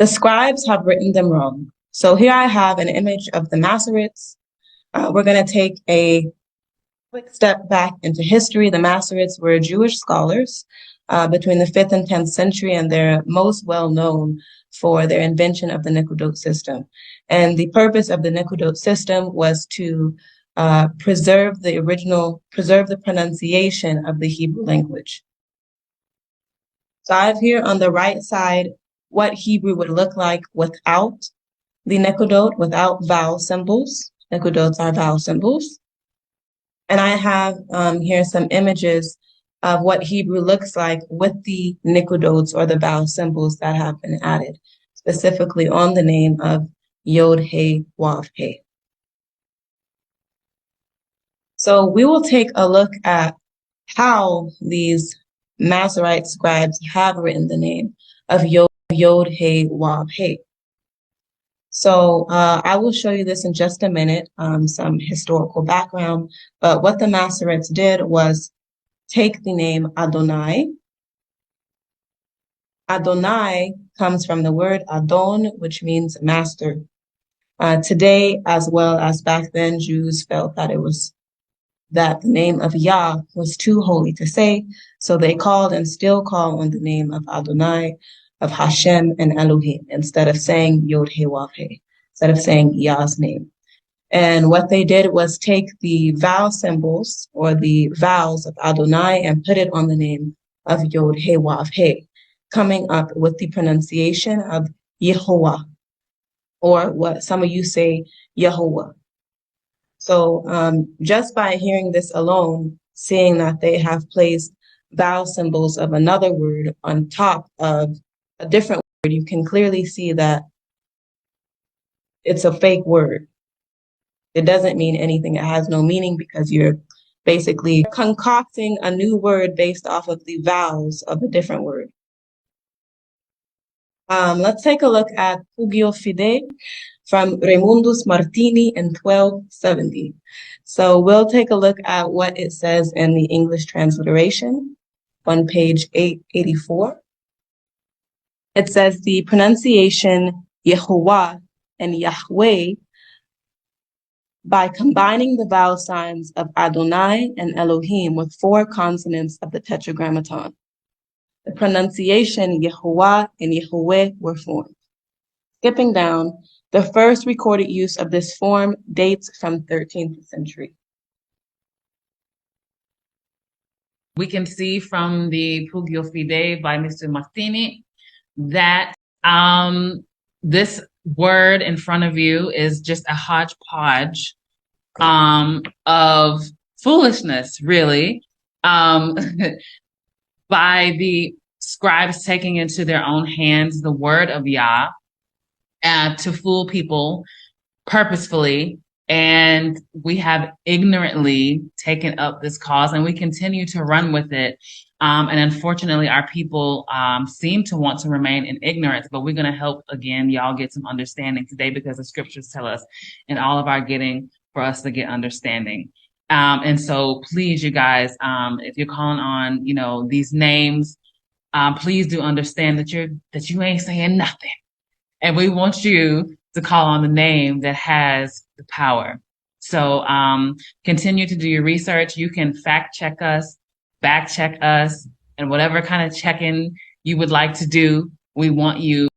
The scribes have written them wrong. So here I have an image of the Masoretes. We're going to take a quick step back into history. The Masoretes were Jewish scholars between the 5th and 10th century, and they're most well known for their invention of the Nikodot system. And the purpose of the Nikodot system was to preserve the pronunciation of the Hebrew language. So I have here on the right side what Hebrew would look like without the Nikodot, without vowel symbols. Nikodots are vowel symbols. And I have here some images of what Hebrew looks like with the Nikodots or the vowel symbols that have been added, specifically on the name of Yod, He, Wav, He. So we will take a look at how these Masorite scribes have written the name of Yod, He, Wav, He. So I will show you this in just a minute, some historical background. But what the Masoretes did was take the name Adonai. Adonai comes from the word Adon, which means master. Today, as well as back then, Jews felt that the name of Yah was too holy to say, so they called and still call on the name of Adonai, of Hashem and Elohim, instead of saying Yod He Wav He, instead of saying Yah's name. And what they did was take the vowel symbols or the vowels of Adonai and put it on the name of Yod He Wav He, coming up with the pronunciation of Yahuah, or what some of you say, Yahuah. So just by hearing this alone, seeing that they have placed vowel symbols of another word on top of a different word, you can clearly see that it's a fake word. It doesn't mean anything. It has no meaning because you're basically concocting a new word based off of the vowels of a different word. Let's take a look at Pugio Fide from Raymundus Martini in 1270. So we'll take a look at what it says in the English transliteration on page 884. It says the pronunciation Yahuah and Yahweh by combining the vowel signs of Adonai and Elohim with 4 consonants of the tetragrammaton. The pronunciation Yahuah and Yahuwah were formed. Skipping down, the first recorded use of this form dates from 13th century. We can see from the Pugio Fide by Mr. Martini that this word in front of you is just a hodgepodge of foolishness, really, by the scribes taking into their own hands the word of Yah to fool people purposefully. And we have ignorantly taken up this cause and we continue to run with it. And unfortunately, our people seem to want to remain in ignorance, but we're going to help, again, y'all get some understanding today because the scriptures tell us in all of our getting for us to get understanding. And so please, you guys, if you're calling on, these names, please do understand that you ain't saying nothing. And we want you to call on the name that has the power. So continue to do your research. You can fact check us, back check us, and whatever kind of check-in you would like to do, we want you